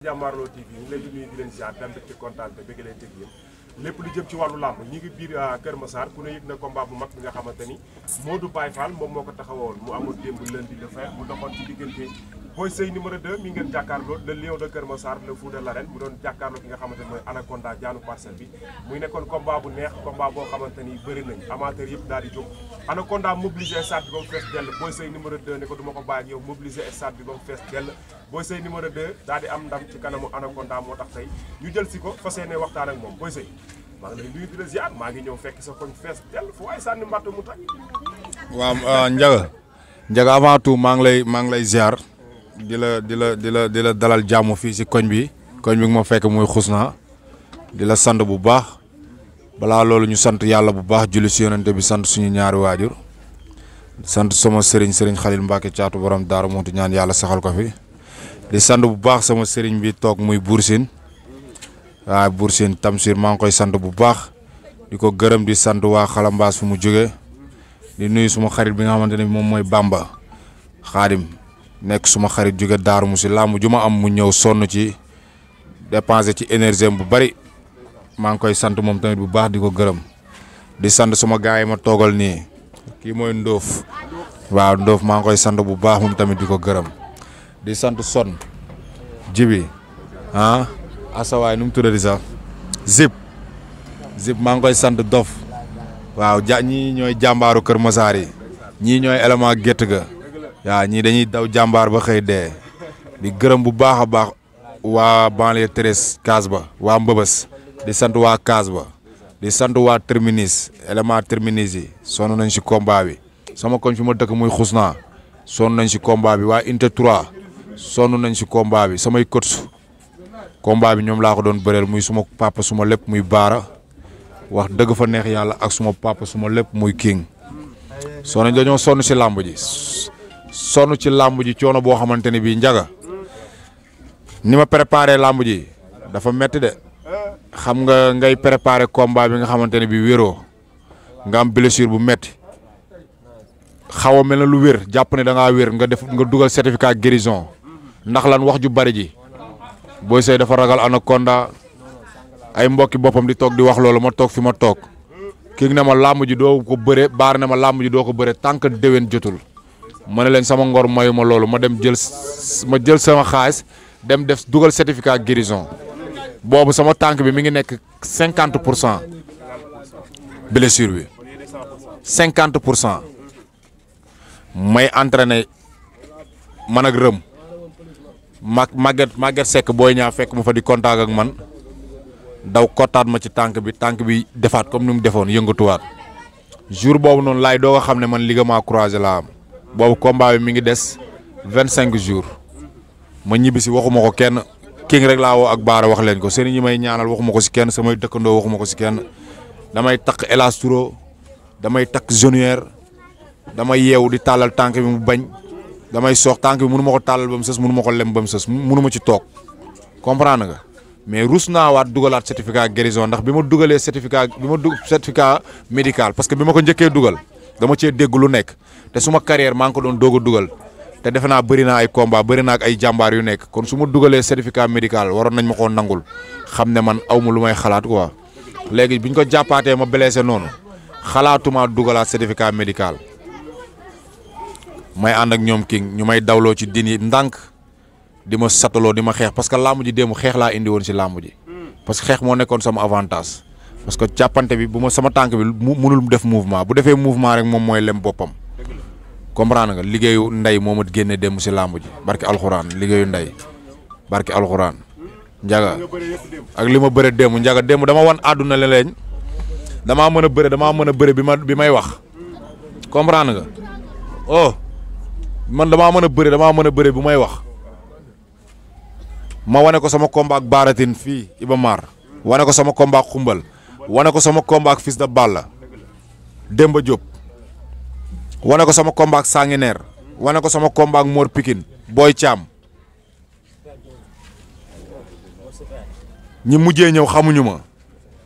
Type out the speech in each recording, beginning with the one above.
Jàmmaarloo TV ñu ngi leen di nuyu di leen ziar dem ci kontaan te bëgg leen teg yéen lépp lu jëm ci wàllu làmb ñi ngi biir Kër Massar ku ne yëg na combat bu mag bi nga xamante ni Modou Baye Fall moom moo ko taxawoon mu amoon démb lundi le fer mu doxoon ci diggante Boy Seye numéro 2 mi ngeen jàkkaarloo le lion de Kër Massar le fou de l'arène mu doon jàkkaarloo ki nga xamante ni mooy Anaconda jaanu parcelle bi muy nekkoon combat bu neex combat boo xamante ni bëri nañ amateur yëpp daal di jóg Anaconda mobilisé stade bi ba mu fees dell Boy Seye numéro 2 ne ko du ma ko bàyyi ak yow mobilisé stade bi ba mu fees dell Boy Seye numéro 2 daal di am ndam ci kanamu Anaconda moo tax tey ñu jël si ko fas yéene waxtaan ak moom Boy Seye maa ngi lay nuyu di la ziar maa ngi ñëw fekk sa koñ fees dell fu waay sànni mbatt mu tag waaw Ndiaga avant tout maa ngi lay ziar di la dalal jàmm fii si koñ bi ma fekk muy Xusna di la sant bu baax balaa loolu ñu sant yàlla bu baax julli si yonente bi sant suñu ñaari waajur sant sama sëriñ Xalil Mbacke caatu borom Daaru Muxti ñaan yàlla saxal ko fi di sant bu baax sama sëriñ bi toog muy Boursine waaw Boursine Tamsir maa ngi koy sant bu baax di ko gërëm di sant waa Xalambaas fu mu jóge di nuyu suma xarit bi nga xamante ne moom mooy Bamba Xaadim nekk suma xarit jóge Daaru Musi làmb ju ma am mu ñëw sonn ci dépensé ci énergie bu bari maa ngi koy sant moom tamit bu baax di ko gërëm di sant suma gars yi ma toogal nii kii mooy Ndoof waaw Ndoof maa ngi koy sant bu baax moom tamit di ko gërëm di sant Son Jibi asawaay nu mu tuddati sax Zip maa ngi koy sant Dof waaw ñii ñooy jàmbaaru Kër Massar yi ñii ñooy élément gétt ga waaw ñii dañuy daw jàmbaar ba xëy dee di gërëm bu baax a baax waa banlieue 13 Kaas ba waa Mbëbës di sant waa Kaas ba di sant waa Terminus élément Terminus yi sonn nañ si combat bi sama koñ fi ma dëkk muy Xusna sonn nañ si combat bi waa Inte 3 sonn nañ si combat bi samay coach combat bi ñoom laa ko doon bëreel muy suma papa suma lépp muy baara wax dëgg fa neex yàlla ak suma papa suma lépp muy king sonn dañoo sonn si làmb ji sonn ci làmb ji coono boo xamante ni bii Ndiaga ni ma préparé làmb ji dafa metti de xam nga ngay préparé combat bi nga xamante ne bii wéroo nga am blessure bu metti xaw a mel na lu wér jàpp ne da ngaa wér nga dugal certificat guérison ndax lan wax ju bari ji Boy Seye dafa ragal Anaconda ay mbokki boppam di toog di wax loolu ma toog fi ma toog kii ne ma làmb ji doo ko bëre baar ne ma làmb ji doo ko bëre tant que déwén jotul ma ne leen sama ngor mayu ma loolu ma jël sama xaalis dem def dugal certificat guérison boobu sama tànk bi mi ngi nekk 50% blessure bi 50% may entraîné man ak rëm Maguette Seck booy ñaa fekk ma fa di contact ak man daw kottaat ma ci tànk bi defaat comme ni mu defoon yëngatuwaat jour boobu noonu laay doo nga xam ne man ligament croisé laa am boobu combat bi mi ngi des 25 jours ma ñibbi si waxuma ko kenn king rek laa woo ak baara wax leen ko seen ñi may ñaanal waxuma ko si kenn samay dëkkandoo waxuma ko si kenn damay takk élastro damay takk genouillère damay yeewu di tàllal tànk bi mu bañ damay soox tànk bi mënu ma ko tàllal ba mu sës mënu ma ko lem ba mu sës mënu ma ci toog comprendre nga mais rus naa waat dugalaat certificat guérison ndax bi ma dugalee certificat médical parce que bi ma ko njëkkee dugal dama cee dégg lu nekk te suma carrière maa ngi ko doon doog a dugal te defe naa bëri naa ay combat bëri naa ak ay jàmbaar yu nekk kon su ma dugalee certificat médical waroon nañ ma koo nangul xam ne man aw ma lu may xalaat quoi léegi biñ ko jàppaatee ma blessé noonu xalaatuma dugalaat certificat médical may ànd ak ñoom king ñu may dawloo ci din yi ndànk di ma sataloo di ma xeex parce que làmb ji démb xeex laa indi woon si làmb ji parce que xeex moo nekkoon sama avantage parce que jàppante bi bu ma sama tànk bi mënul def mouvement bu defee mouvement rek moom mooy lem boppam comprendre nga liggéeyu ndey moo ma génne démb si làmb ji barki alxuraan liggéeyu ndey barki alxuraan Ndiaga ak li ma bëre démb Ndiaga démb dama wan àdduna leen damaa mën a bëre bi may wax comprendre nga oh man damaa mën a bëre bu may wax ma wane ko sama combat ak Baratin fii Iba Mar wane ko sama combat ak Xumbal wane ko sama combat ak Fils de Balla Demba Diop wane ko sama combat ak Sanguinaire wane ko sama combat ak Mor Pikine Boy Thiam ñi mujjee ñëw xamuñu ma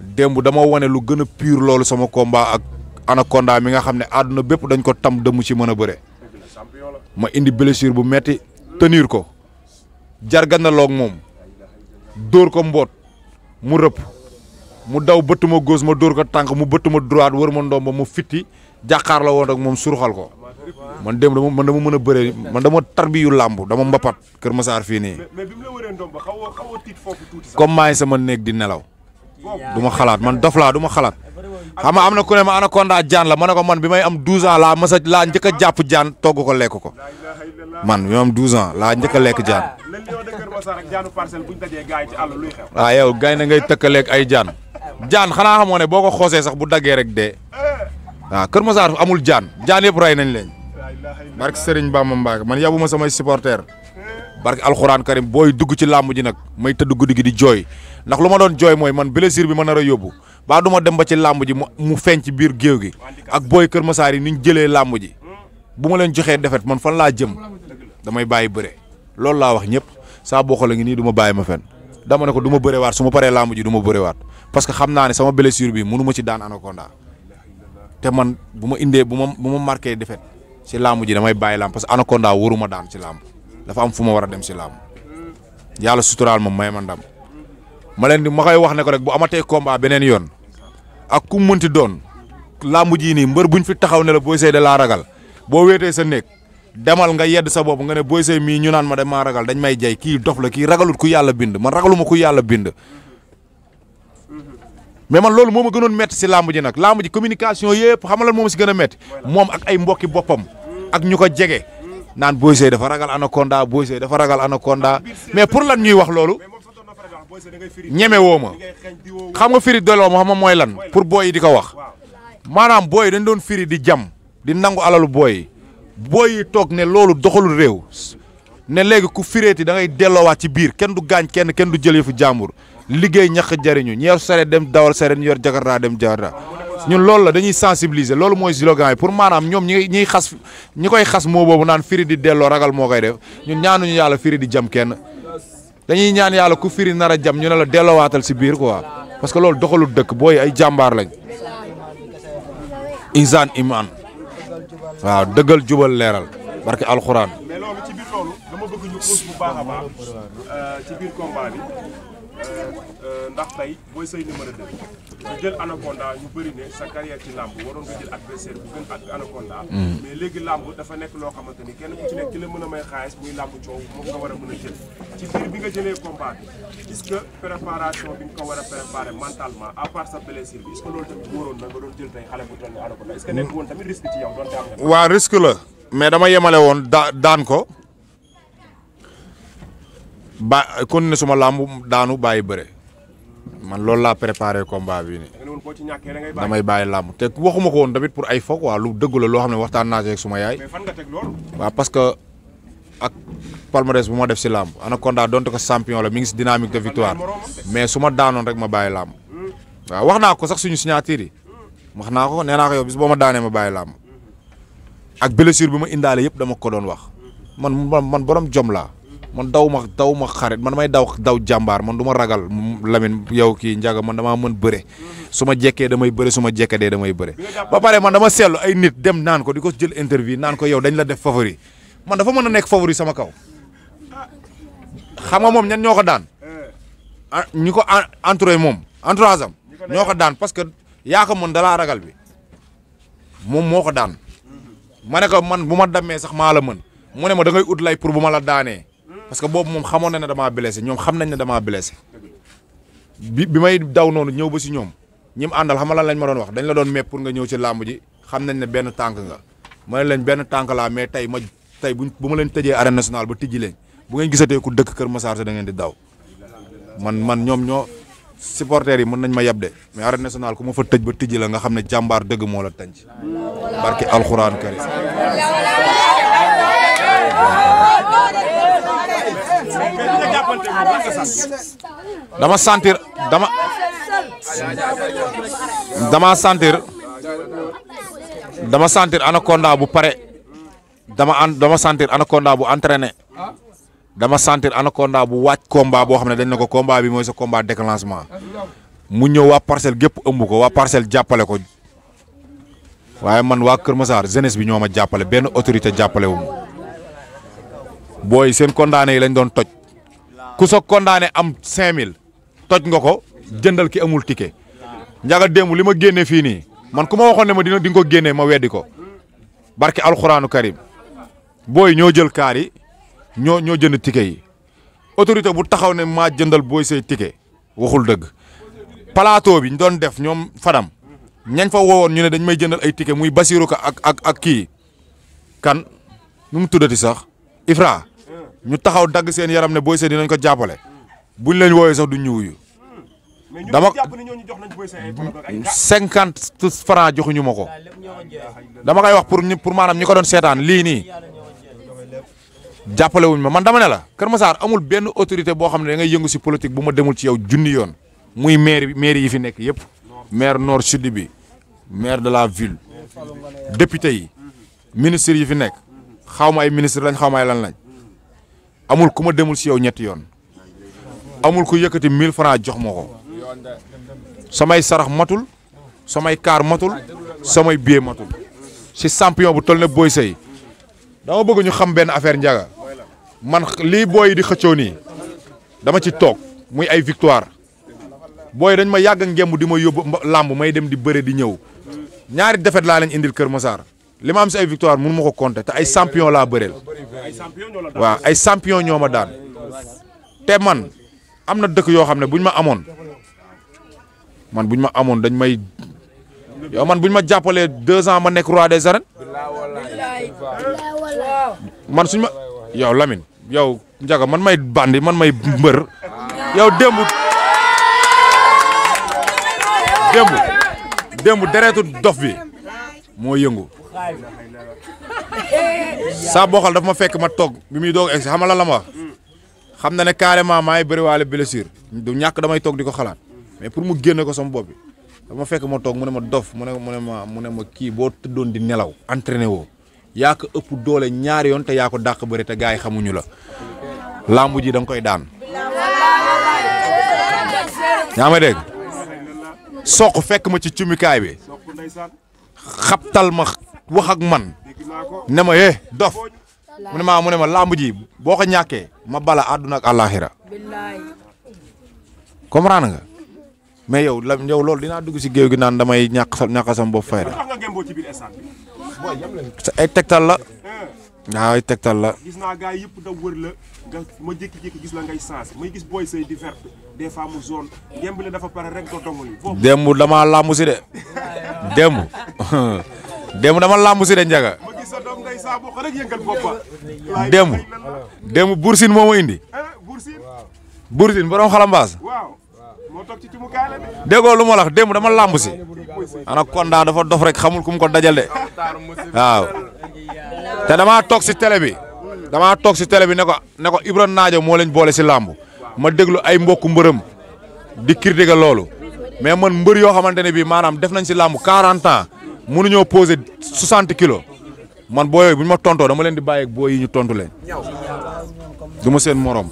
démb dama wane lu gën a pur loolu sama combat ak Anaconda mi nga xam ne àdduna bépp dañ ko tam dëmm ci mën a bëre ma indi blessure bu metti tenir ko jargandaloog moom dóor ko mboot mu rëpp mu daw bëtt ma gauche ma dóor ko tànk mu bëtt ma droite wër ma ndomba mu fitti jàkkaar la woon ak moom suruxal ko man dem dama mën a bëree man dama tarbiyu làmb dama mbapat Kër Massar fii nii. mais bi mu la wëree ndomba xaw a tiit foofu tuuti sax. comme maa ngi sama néeg di nelaw du ma xalaat man dof laa du ma xalaat xam nga am na ku ne ma anaconda jaan la ma ne ko man bi may am 12 ans laa njëkk a jàpp jaan togg ko lekk ko man bi ma am 12 ans laa njëkk a lekk jaan. waaw yow gay na ngay tëkkaleeg ay jaan jaan xanaa xamoo ne boo ko xoosee sax bu daggee rek dee waaw Kër Massar amul jaan yëpp rey nañ leen barke Serigne Bamba Mbacke man yabuma samay supporter barke alxuraan karim booy dugg ci làmb ji nag may tëdd guddi gi di jooy ndax lu ma doon jooy mooy man blessure bi ma nar a yóbbu baa du ma dem ba ci làmb ji mu feeñ ci biir géew gi ak booy Kër Massar yi ni ñu jëlee làmb ji bu ma leen joxee defet man fan laa jëm damay bàyyi bëre loolu laa wax ñëpp saa boo xoolee ngi nii du ma bàyyi ma fen dama ne ko du ma bërewaat su ma paree làmb ji du ma bërewaat parce que xam naa ne sama blessure bi mënu ma ci daan anaconda te man bu ma indee bu ma marqué defet ci làmb ji damay bàyyi làmb parce que anaconda waruma daan ci làmb dafa am fu ma war a dem ci làmb yàlla suturaal ma may ma ndam ma leen di ma koy wax ne ko rek bu amatee combat beneen yoon ak ku mënti doon làmb ji nii mbër buñ fi taxaw ne la Boy Seye da laa ragal boo wéetee sa néeg demal nga yedd sa bopp nga ne Boy Seye mii ñu naan ma damaa ragal dañ may jay kii dof la kii ragalut ku yàlla bind man ragaluma ku yàlla bind mais man loolu moo ma gënoon métti si làmb ji nag làmb ji communication yëpp xam nga lan moom si gën a métti moom ak ay mbokki boppam ak ñu ko jege naan Boy Seye dafa ragal anaconda Boy Seye dafa ragal anaconda mais pour lan ñuy wax loolu ñeme woo ma xam nga firi dooloo ma xam nga mooy lan pour booy yi di ko wax maanaam booy yi dañ doon firi di jam di nangu alalu booy yi toog ne loolu doxalul réew ne léegi ku fireeti da ngay delloowaat ci biir kenn du gaañ kenn du jël yëfu jàmbur liggéey ñax jariñu ñi yor sareet dem dawal sareet ñu yor jakarta dem jakarta ñun loolu la dañuy sensibiliser loolu mooy slogan yi pour maanaam ñoom ñi koy xas moo boobu naan firi di delloo ragal moo koy def ñun ñaanuñu yàlla firi di jam kenn dañuy ñaan yàlla ku firi nar a jam ñu ne la dellowaatal si biir quoi parce que loolu doxalul dëkk booy ay jàmbaar lañ insaan iman waaw dëggal jubal leeral barke alxuraan. mais loolu ci biir loolu dama bëgg ñu xuus bu baax a baax ci biir combat bi ndax tey Boy Seye numéro 2 ñu jël anaconda ñu bëri ne sa carrière ci làmb waroon nga jël adversaire bu gën ak anaconda mais léegi làmb dafa nekk loo xamante ni kenn ku ci nekk ci la mën a may xaalis muy làmb coow moom nga war a mën a jël ci biir bi nga jëlee combat bi est-ce que préparation bi nga ko war a préparer mentalement à part sa blessure bi est-ce que loolu tamit wóoroon na nga doon jël tey xale bu toll ni anaconda est-ce que nekk woon tamit risque ci yow doon te am nga waa risque la mais dama yemale woon daan ko kon ne suma làmb daanu bàyyi bëre man loolu laa préparé combat bi ni damay bàyyi làmb te waxuma ko woon tamit pour ay foog waa lu dëgg la loo xam ne waxtaan naa ci ak suma yaay. mais fan nga teg loolu. waaw parce que ak palmarès bu ma def si làmb anaconda donte ko champion la mi ngi si dynamique de victoire mais su ma daanoon rek ma bàyyi làmb waaw wax naa ko sax suñu signature yi wax naa ko nee naa ko yow bis boo ma daanee ma bàyyi làmb ak blessure bi ma indaale yëpp dama ko doon wax man borom jom laa. man daw ma xarit man damay daw jàmbaar man du ma ragal Lamine yow kii Ndiaga man damaa mën bëre su ma jekkee damay bëre su ma jekkadee damay bëre ba pare man dama seetlu ay nit dem naan ko di ko jël interview naan ko yow dañ la def favori man dafa mën a nekk favori sama kaw xam nga moom ñan ñoo ko daan ñi ko entouré moom entourage am ñoo ko daan parce que yaa ko mën dalaa ragal bi moom moo ko daan ma ne ko man bu ma demee sax maa la mën mu ne ma da ngay ut lay pour bu ma la daanee parce que boobu moom xamoon na ne damaa blessé ñoom xam nañ ne damaa blessé bi may daw noonu ñëw ba si ñoom ñi mu àndal xam nga lan lañ ma doon wax dañ la doon mepp pour nga ñëw ci làmb ji xam nañ ne benn tànk nga ma ne leen benn tànk laa mais tey bu ma leen tëjee arène nationale ba tijji leen bu ngeen gisatee ku dëkk Kër Massar da ngeen di daw man ñoom ñoo supporters yi mën nañ ma yab de mais arène nationale ku ma fa tëj ba tijji la nga xam ne jàmbaar dëgg moo la tànc barke alxuraan karim dama sentir anaconda bu pare dama sentir anaconda bu entraîné dama sentir anaconda bu wàcc combat boo xam ne dañ ne ko combat bi mooy sa combat déclenchement mu ñëw waa parcelle gépp ëmb ko waa parcelle jàppale ko waaye man waa Kër Massar jeunesse bi ñoo ma jàppale benn autorité jàppale wu ma booy seen condamné yi lañ doon toj ku sa condamné am 5000 toj nga ko jëndal ki amul ticket njaga démb li ma génnee fii nii man ku ma waxoon ne ma di nga ko génnee ma weddi ko barke alxuraanu karim booy ñoo jël kaar yi ñoo jënd ticket yi autorité bu taxaw ne maa jëndal booy say ticket waxul dëgg plateau bi ñu doon def ñoom Fadam ñañ fa woowoon ñu ne dañ may jëndal ay ticket muy Basirou Ka ak kii kan nu mu tuddati sax Ifra ñu taxaw dagg seen yaram ne booy say dinañ ko jàppale buñ leen woowee sax duñ ñu wuyu dama 50 francs joxuñu ma ko dama koy wax pour maanaam ñi ko doon seetaan lii nii jàppale wuñ ma man dama ne la Kër Massar amul benn autorité boo xam ne da ngay yëngu si politique bu ma demul ci yow junni yoon muy maire yi fi nekk yëpp maire nord sud bi maire de la ville député yi ministre yi fi nekk xaw ma ay ministre lañ xaw ma ay lan lañ amul ku ma demul si yow ñetti yoon amul ku yëkkati 1000 francs jox ma ko samay sarax matul samay kaar matul samay billet matul si champion bu toll ne Boy Seye dama bëgg ñu xam benn affaire njaga man lii booy di xëccoo nii dama ci toog muy ay victoire booy dañ ma yàgg a ngemb di ma yóbbu làmb may dem di bëre di ñëw ñaari défaite laa leen indil Kër Massar li ma am si ay victoire mënu ma ko compter te ay champion laa bëreel waaw ay champion ñoo ma daan te man am na dëkk yoo xam ne buñ ma amoon dañ may yow man buñ ma jàppalee 2 ans ma nekk roi des arènes man suñ ma yow Lamine yow Ndiaga man may bandi man may mbër yow démb deretu dof bi moo yëngu saa boxal daf ma fekk ma toog bi muy doog egg si xam nga lan la ma wax xam na ne carrément maa ngi bëri waale blessure du ñàkk damay toog di ko xalaat mais pour mu génne ko sama bopp bi dama fekk ma toog mu ne ma dof mu ne ma kii boo tëddoon di nelaw entraîné woo yaa ko ëpp doole ñaari yoon te yaa ko dàq bëri te gars yi xamuñu la lambu ji da nga koy daan yaa ma dégg soq fekk ma ci cumikaay bi xabtal ma wax ak man ne ma dof mu ne ma lambu ji boo ko ñàkkee ma bala àdduna ak àllaaxira comprendre nga mais yow loolu dinaa dugg si géew gi naan damay ñàkk sama bopp fayda ay tegtal la waaw ay tegtal la. gis naa gars yëpp da wër la nga ma jékki-jékki gis la ngay sens may gis Boy Seye di vert des fois mu zone ngemb la dafa pare rek do dongul yi. démb damaa làmb si de démb dama làmb si de Ndiaga. ma gis sa doom ngay saa boo ko rek yëngal boppam. démb Boursine moo ma indi. Boursine borom xalambaas. waaw moo toog ci mu kaay la de. déggoo lu ma la wax démb dama làmb si. ana Konda dafa dof rek xamul ku mu ko dajal de waaw. te damaa toog si télé bi ne ko Ibra Naajo moo leen boole si làmb ma déglu ay mbokku mbërëm di critiquer loolu mais man mbër yoo xamante ne bii maanaam def nañ si làmb 40 ans mënuñoo poser 60 kilos man boo yooyu bu ñu ma tontoo dama leen di bàyyi ak boo yi ñu tontu leen du ma seen morom.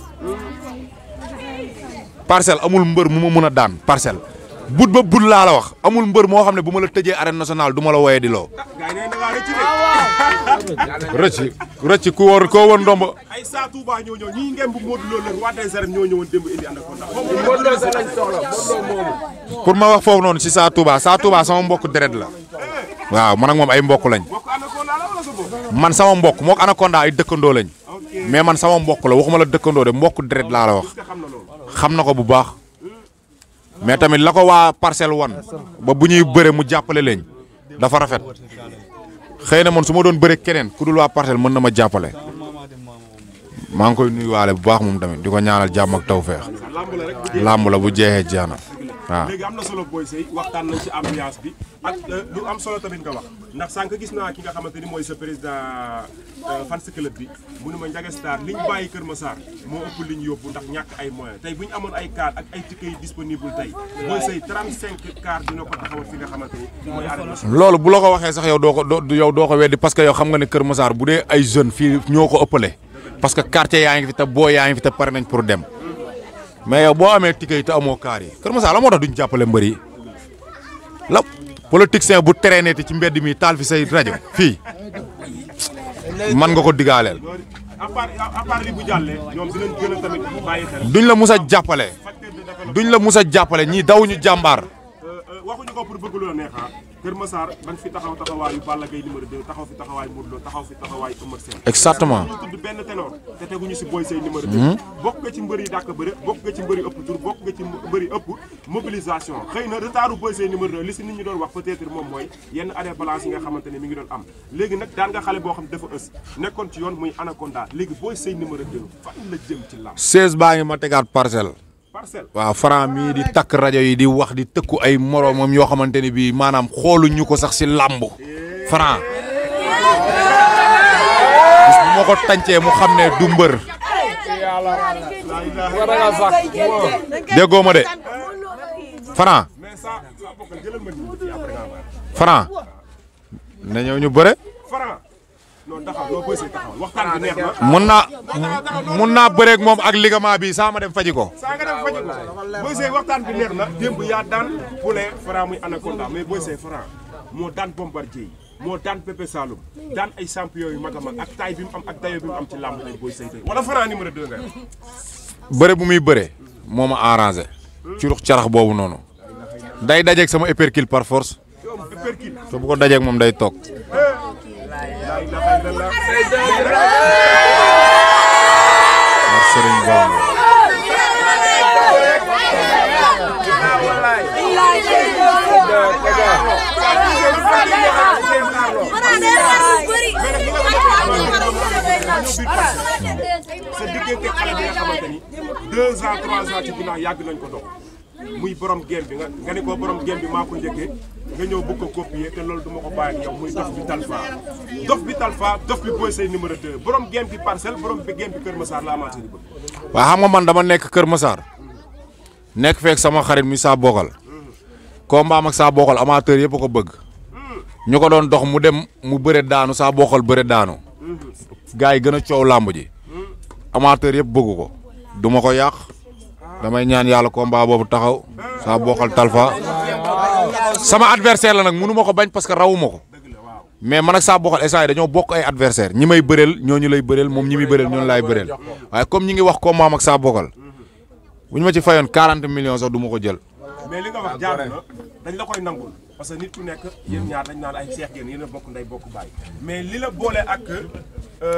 Parcelles amul mbër mu ma mën a daan Parcelles but ba but laa la wax amul mbër moo xam ne bu ma la tëjee arène nationale du ma la woyee di loo. rëcc koo woon ndomba. ay Sa Touba ñoo ñëw ñii ngeen bu Modou Lo la roi des arènes ñoo ñëwoon démb indi Anaconda. pour ma wax foofu noonu si Sa Touba sama mbokk deret la. waaw man ak moom ay mbokk lañ. man sama mbokk mook Anaconda ay dëkkandoo lañ. mais man sama mbokk la waxuma la dëkkandoo de mbokk deret laa la wax. xam na ko bu baax. mais tamit la ko waa Parcelles wan ba bu ñuy bëre mu jàppale leen dafa rafet xëy na man su ma doon bëre keneen ku dul waa Parcelles mën na ma jàppale maa ngi koy nuyuwaale bu baax moom tamit di ko ñaanal jàmm ak tawfeex làmb la bu jeexee jeex na waaw. léegi am na solo Boy Seye waxtaan nañ ci ambiance bi ak lu am solo tamit nga wax ndax sànq gis naa ki nga xamante ni mooy sa président fans club bi mu ne ma Ndiaga Star liñ bàyyi Kër Massar moo ëpp liñ yóbbu ndax ñàkk ay moyens tey bu ñu amoon ay car ak ay ticket yu disponible tey Boy Seye 35 car dina ko taxawal fi nga xamante ni mooy loolu bu la ko waxee sax yow doo ko weddi parce que yow xam nga ne Kër Massar bu dee ay jeunes fii ñoo ko ëppale parce que quartier yaa ngi fi te boo yaa ngi fi te pare nañ pour dem mais yow boo amee ticket yi te amoo kaar yi Kër Massar la moo tax duñ jàppale mbër yi la politicien bu traîné te ci mbedd mi taal fi say rajo fii man nga ko digaaleel à part li bu jàllee ñoom dinañ gën a tamit bàyyi xel. duñ la mus a jàppale. duñ la mus a jàppale ñii dawuñu jàmbaar. waxuñu ko pour bëgg lu la neex Kër Massar dañ fi taxaw taxawaayu Balla Gaye numéro 2 taxaw fi taxawaayu Modou Lo taxaw fi taxawaayu Eumeu Sène. exactement. ñu tudd benn ténor te teguñu si Boy Seye numéro 2. bokk nga ci mbër yi dàq bëre bokk nga ci mbër yi ëpp tur bokk nga ci mbër yi ëpp mobilisation xëy na retardu Boy Seye numéro 2 li si nit ñi doon wax peut-être moom mooy yenn arrêt balance yi nga xamante ne mi ngi doon am léegi nag daan nga xale boo xam dafa ës nekkoon ci yoon muy Anaconda léegi Boy Seye numéro 2 fan la jëm ci làmb. 16 baa ngi ma tegaat parcelle. waaw Franc mii di takk rajo yi di wax di tëkku ay moromam yoo xamante ni bii maanaam xooluñu ko sax si làmb Franc bis bu ma ko tàncee mu xam ne du mbër déggoo ma de Franc na ñëw ñu bëre mun naa bëreeg moom ak ligament bi saa ma dem faji ko. Boy Seye waxtaan bi neex na démb yaa daan poulet Franc muy Anaconda mais Boy Seye Franc moo daan Bombardier moo daan Pépé Saloum daan ay champion yu mag a mag ak taay bi mu am ak dayo bi mu am ci làmb tey Boy Seye tey wala Franc numéro 2 nga bëre bu muy bëre moo ma arrangé ci rux carax boobu noonu day dajeeg sama épercule par force te bu ko dajeeg moom day toog. Serigne Bamba sa diggante xale bi nga xamante ni 2 ans 3 ans ci ginnaaw yàgg nañ ko dox muy borom game bi nga ne ko borom game bi maa ko njëkkee nga ñëw bëgg ko copier te loolu duma ko bàyyi ak yow muy dof bi Talfa dof bi Boy Seye numéro 2 borom game bi Parcelles borom bi game bi Kër Massar la amaat ni bëgg. waaw xam nga man dama nekk Kër Massar nekk feek sama xarit mi saa bokkal combat am ak saa bokkal amateur yëpp a ko bëgg ñu ko doon dox mu dem mu bëre daanu saa bokkal bëre daanu gars yi gën a coow làmb ji amateur yëpp bëgg ko duma ko yàq damay ñaan yàlla combat boobu taxaw saa bokkal Talfa sama adversaire la nag mënu ma ko bañ parce que rawuma ko mais man ak saa bokkal instant yi dañoo bokk ay adversaire ñi may bëreel ñooñu lay bëreel moom ñi muy bëreel ñooñu laay bëreel waaye comme ñi ngi wax combat am ak saa bokkal bu ñu ma ci fayoon 40 millions sax du ma ko jël. mais li nga wax jaar na dañ la koy nangul parce que nit ku nekk yéen ñaar dañ naan ay seex ngeen yéen a bokk ndey bokk baay mais li la boole ak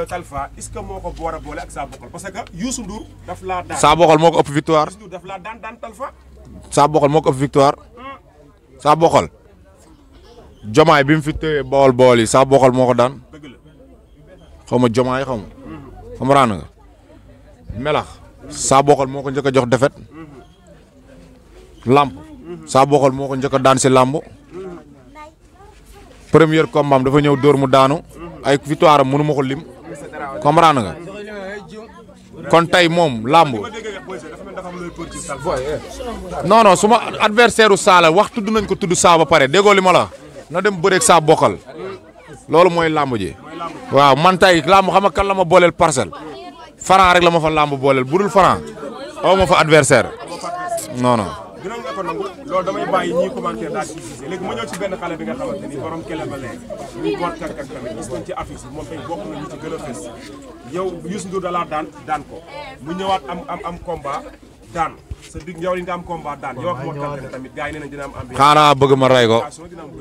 Talfa est-ce que moo ko war a boole ak saa bokkal parce que Youssou Ndour daf laa daan. saa bokkal moo ko ëpp victoire. Youssou Ndour daf laa daan Talfa. saa bokkal moo ko ëpp victoire. saa bokkal jomaay bi mu fi tëyee bool yi saa bokkal moo ko daan xaw ma jomaay xaw ma xam nga melax saa bokkal moo ko njëkk a jox defet lamp saa bokkal moo ko njëkk a daan si lamb premier combat am dafa ñëw dóor mu daanu ay victoire am mënu ma ko lim comprendre nga kon tey moom lamb non suma adversaire u saala wax tudd nañ ko tudd saa ba pare déggoo li ma la na dem bëreeg saa bokkal loolu mooy lamb ji waaw man tey lamb xam nga kan la ma booleel Parcelles Franc rek la ma fa lamb booleel budul Franc aw ma fa adversaire non non. dinañ la ko nangu loolu damay bàyyi ñii commentaire daal ci gisee léegi ma ñëw ci benn xale bi nga xamante ni borom kelema lee ñu Mor Kang Kang tamit gis nañ ci affiche bi moom tey bokk na ñu ci gën a fës yow Youssou Ndour da laa daan ko mu ñëwaat am combat daan sa dig yow li nga am combat daan yow ak Mor Kang Kang tamit gars yi nee nañ dina am ambiance. xaaral bëgg ma ray ko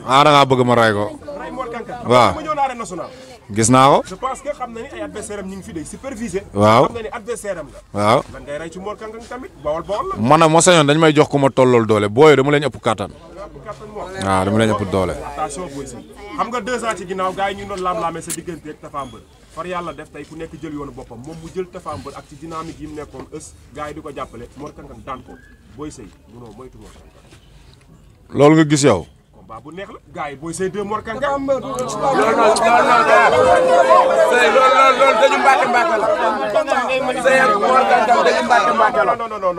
xaaral bëgg ma ray ko. Mor Kang Kang waaw ma ñëw na arène nationale. gis naa ko. je pense que xam na ni ay adversaire am ñu ngi fi day supervisé. waaw xam na ni adversaire am la. waaw man ngay rey ci Mor Kang Kang tamit bawol la. man nag moo sañoon dañ may jox ku ma tollool doole booyoo dama leen ëpp kattan. waaw dama leen ëpp doole. attention Boy Seye xam nga 2 ans ci ginnaaw gars yi ñu ngi doon laam-laamee sa diggante ak Tapha Mbeur far yàlla def tey ku nekk jël yoonu boppam moom mu jël Tapha Mbeur ak ci dynamique yi mu nekkoon ës gars yi di ko jàppale Mor Kang Kang daan ko Boy Seye munoo moytu Mor Kang Kang. loolu nga gis yow. combat bu neex la gars yi Boy Seye 2 Mor Kang Kang. loolu dañu mbàkke mbàkke la. Seye ak Mor Kang Kang dañu mbàkke mbàkke la. non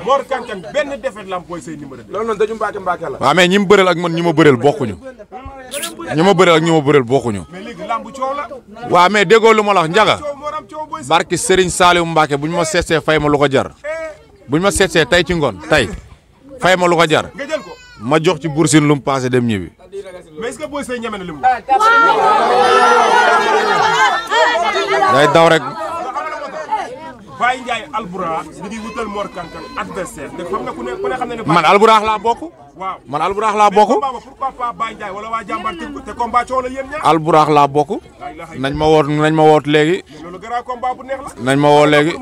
Mor Kang Kang benn défaite la am Boy Seye numéro 2. loolu noonu dañu mbàkke mbàkke la. waaw mais ñi mu bëreel ak man ñi ma bëreel bokkuñu. ñi ma bëreel ak ñi ma bëreel bokkuñu. mais léegi lambu coow la. waaw mais déggoo lu ma la wax Njaga. coow moo am coow Boy Seye. barki Serigne Saliou Mbacke bu ñu ma seetsee fay ma lu ko jar. bu ñu ma seetsee tey ci ngoon tey fay ma lu ko jar. nga jël ko. ma jox ci Boursine lu mu passé dem ñibbi. mais est-ce que Boy Seye ñeme na li mu. day daw rek. Baye Ndiaye Albourakh mi ngi wutal Mor Kang Kang adversaire te xam na ku ne xam na ne. man Albourakh laa bokk. waaw man Albourakh laa bokk. mais pourquoi pas Baye Ndiaye wala waa jàmbaar te combat coow la yéen ñaar. Albourakh laa bokk. nañ ma woot léegi. loolu grand combat bu neex la. nañ ma woo léegi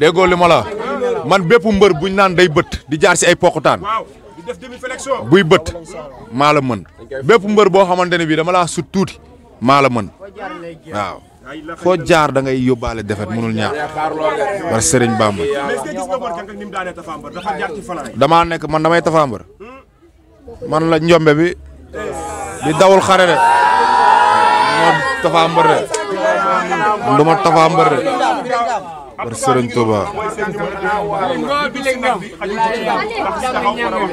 déggoo li ma la man bépp mbër buñ naan day bët di jaar si ay poqutaan. waaw di def demi flexion. buy bët maa la mën bépp mbër boo xamante ne bii dama laa sut tuuti maa la mën waaw. foo jaar da ngay yóbbaale defet mënul ñaar war Serigne Bamba. mais est-ce que gis nga Mor Kang Kang ni mu daanee Tapha Mbeur dafa jaar ci falaay. damaa nekk man damay Tapha Mbeur man la njombe bi di dawul xare de moo Tapha Mbeur de du ma Tapha Mbeur de war Serigne Touba.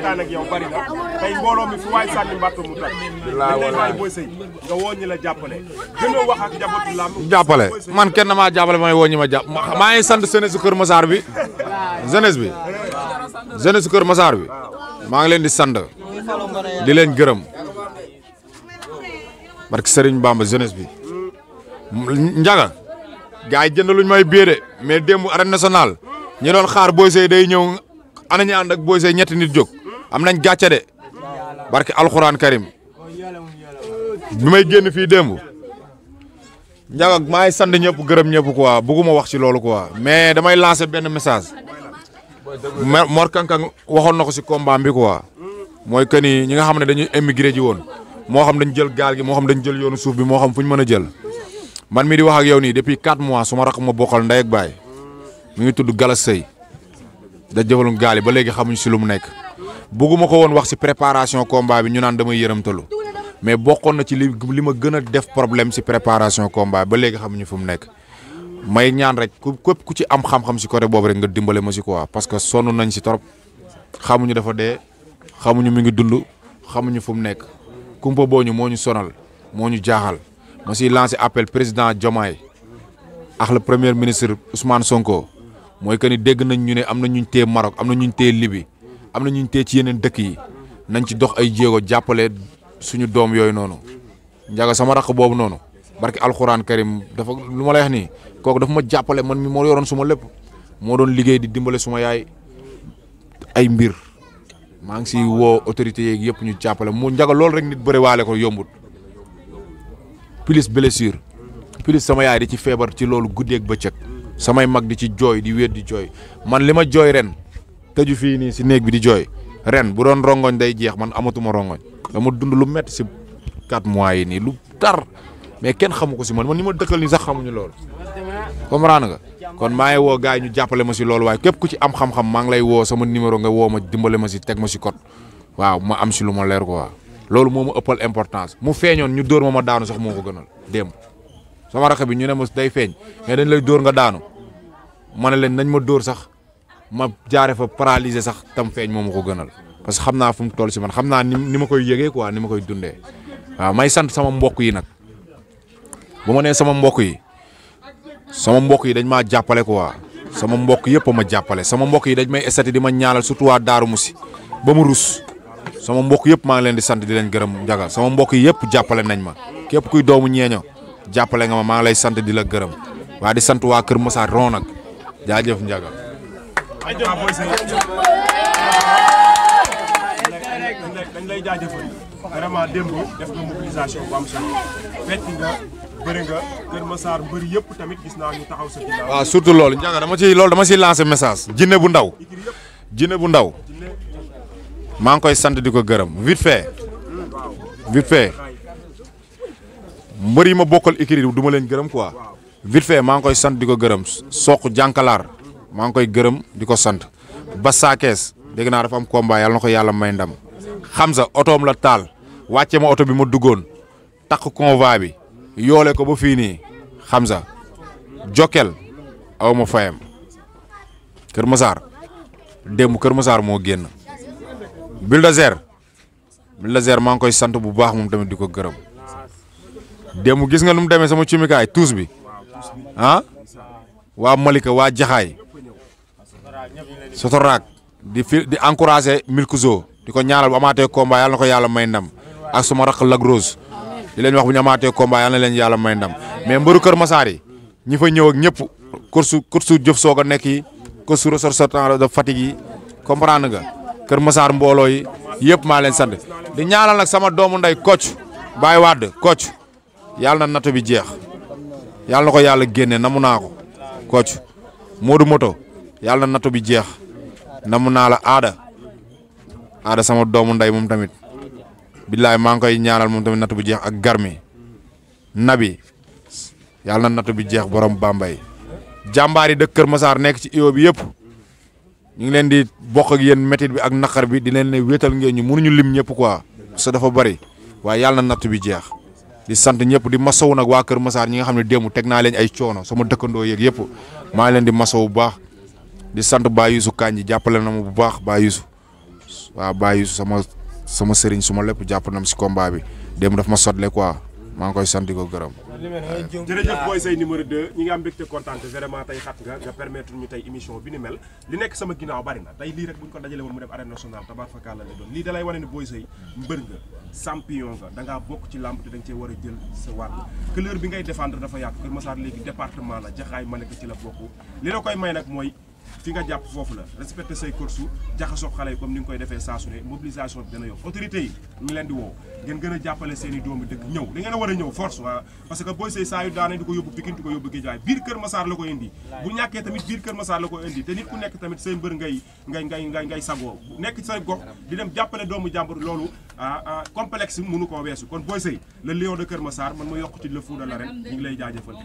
tey mbooloo mi fu waay sànni mbàtt mu toj. dañ lay bàyyi Boy Seye nga woo ñi la jàppale. gënoo wax ak njabootu làmb. jàppale man kenn maa jàppale may woo ñi ma jàpp maa ngi sant jeunesse su Kër Massar bi jeunesse su Kër Massar bi maa ngi leen di sant di leen gërëm barke Serigne Bamba jeunesse bi njaga gars yi jënd luñ may biir de mais démb arène nationale ñi doon xaar Boy Seye day ñëw ana ñu ànd ak Boy Seye ñetti nit jóg am nañ gàcce de barke alxuraan karim bi may génn fii démb njaga maa ngi sant ñëpp gërëm ñëpp quoi bëgguma wax ci loolu quoi mais damay lancer benn message Mor Kang Kang waxoon na ko ci combat bi quoi mooy que ni ñi nga xam ne dañuy émigré ji woon moo xam dañ jël gaal gi moo xam dañ jël yoonu suuf bi moo xam fu ñu mën a jël man mi di wax ak yow nii depuis 4 mois su ma rakk ma bokkal ndey ak baay mi ngi tudd Galas Sey da jëfalum gaal yi ba léegi xamuñ si lu mu nekk bëgguma ko woon wax si préparation combat bi ñu naan damay yërëmtalu mais bokkoon na ci li ma gën a def problème si préparation combat ba léegi xamuñu fu mu nekk may ñaan rek képp ku ci am xam-xam si côté boobu rek nga dimbale ma si quoi parce que sonn nañ si trop xamuñu dafa dee xamuñu mi ngi dund xamuñu fu mu nekk kumpa booñu moo ñu sonal moo ñu jaaxal ma siy lancé appel président Diomaye ak le premier ministre Ousmane Sonko mooy que ni dégg nañ ñu ne am na ñuñ téye Maroc am na ñuñ téye Libye am na ñuñ téye ci yeneen dëkk yi nañ ci dox ay jéego jàppale suñu doom yooyu noonu njaga sama rakk boobu noonu barki alxuraan karim dafa lu ma lay wax nii kooku dafa ma jàppale man mi moo yoroon suma lépp moo doon liggéey di dimbale suma yaay ay mbir maa ngi si woo autorité yeeg yëpp ñu jàppale mu njaga loolu rek nit bëre waale ko yombut plus blessure plus sama yaay di ci feebar ci loolu guddeeg bëccëg samay mag di ci jooy di wéet di jooy man li ma jooy ren tëju fii nii si néeg bi di jooy ren bu doon rongoñ day jeex man amatuma rongoñ dama dund lu métti si 4 mois yi nii lu tar mais kenn xamu ko si man ni ma dëkkal nii sax xamuñu loolu comprendre nga kon maa ngi woo gars yi ñu jàppale ma si loolu waaye képp ku ci am xam-xam maa ngi lay woo sama numéro nga woo ma dimbale ma si teg ma si code waaw ma am si lu ma leer quoi loolu moo ma ëppal importance mu feeñoon ñu dóor ma daanu sax moo ko gënal démb sama rakk bi ñu ne ma day feeñ mais dañ lay dóor nga daanu ma ne leen nañ ma dóor sax ma jaare fa paralysé sax tam feeñ moo ma ko gënal parce que xam naa fu mu toll si man xam naa ni ma koy yëgee quoi ni ma koy dundee waaw may sant sama mbokk yi nag bu ma nee sama mbokk yi dañ maa jàppale quoi sama mbokk yëpp a ma jàppale sama mbokk yi dañ may estati di ma ñaanal surtout waa Daaru Musi ba mu rus sama mbokk yëpp maa ngi leen di sant di leen gërëm njaga sama mbokk yi yëpp jàppale nañ ma képp kuy doomu ñeeño jàppale nga ma maa ngi lay sant di la gërëm waa di sant waa Kër Massar ron nag jaajëf njaga dañ lay jaajëfal vraiment démb def nga mobilisation bu am solo fekk nga bëri nga Kër Massar mbëri yëpp tamit gis naa ñu taxaw sa ginnaaw. waaw surtout loolu njaga dama ciy lancer message jinne bu ndaw maa ngi koy sant di ko gërëm vite fait mbër yi ma bokkal écurie du ma leen gërëm quoi vite fait maa ngi koy sant di ko gërëm soq jànkalaar maa ngi koy gërëm di ko sant Bassakees dégg naa dafa am combat yàlla na ko yàlla may ndam Hamza otoom la taal wàcce ma oto bi ma duggoon takk convoi bi yoole ko ba fii nii Hamza Jokkel aw ma fayam Kër Massar démb Kër Massar moo génn Bulldozer maa ngi koy sant bu baax moom tamit di ko gërëm démb gis nga nu mu demee sama cumikaay tuus bi ah waa Malika waa Jaxaay Sotoraak di encouragé Milkouzo di ko ñaanal bu amaatee combat yàlla na ko yàlla may ndam ak suma rakk Lac Rose di leen wax bu ñu amaatee combat yàlla na leen yàlla may ndam mais mbëru Kër Massar yi ñi fa ñëw ak ñëpp course jëf soog a nekk yi course ressortissants de Fatick yi comprendre nga Kër Massar mbooloo yi yëpp maa leen sant di ñaanal nag sama doomu nday Kocc Baye Wade Kocc yàlla na natt bi jeex yàlla na ko yàlla génne namu naa ko Kocc Modou Moto yàlla na natt bi jeex namu naa la aada sama doomu nday moom tamit billaay maa ngi koy ñaanal moom tamit natt bi jeex ak garmi nabi yàlla na natt bi jeex borom Bambey jàmbaar yi dëkk Kër Massar nekk ci iyo bi yëpp ñu ngi leen di bokk ak yéen métit bi ak naqar bi di leen ne wéetal ngeen ñu mënuñu lim ñëpp quoi parce que dafa bari waaye yàlla na natt bi jeex di sant ñëpp di masawu nag waa Kër Massar ñi nga xam ne démb teg naa leen ay coono sama dëkkandoo yeeg yëpp maa ngi leen di masawu bu baax di sant Ba Youssou Kanji jàppale na ma bu baax Ba Youssou waaw Ba Youssou sama sëriñ suma lépp jàpp na ma si combat bi démb daf ma sotle quoi maa ngi koy sant di ko gërëm. jërëjëf Boy Seye numéro 2 ñi ngi am mbégte kontaan te vraiment tey xat nga permettre ñu tey émission bi ni mel li nekk sama ginnaaw bari na tey lii rek buñ ko dajale woon mu dem arène nationale tabaar fakal la lay doon lii da lay wane ne Boy Seye mbër nga champion nga da ngaa bokk ci làmb te da nga cee war a jël sa wàll couleur bi ngay défendre dafa yaatu Kër Massar léegi département la Jaxaay Malika ci la bokk li la koy may nag mooy fi nga jàpp foofu la respecté say course jaxasoo xale yi comme ni nga koy defee saa su ne mobilisation bi dana yokk autorité yi ñu leen di woo ngeen gën a jàppale seen i doomi dëkk ñëw da ngeen a war a ñëw force waa parce que Boy Seye saa yu daane di ko yóbbu Pikine di ko yóbbu Guédiawaye biir Kër Massar la ko indi bu ñàkkee tamit biir Kër Massar la ko indi te nit ku nekk tamit say mbër ngay sagoo nekk say gox di dem jàppale doomu jàmbur loolu complexe mënu koo weesu kon Boy Seye le lion de Kër Massar man ma yokk ci le fou de l'arène ñu ngi lay jaajëfal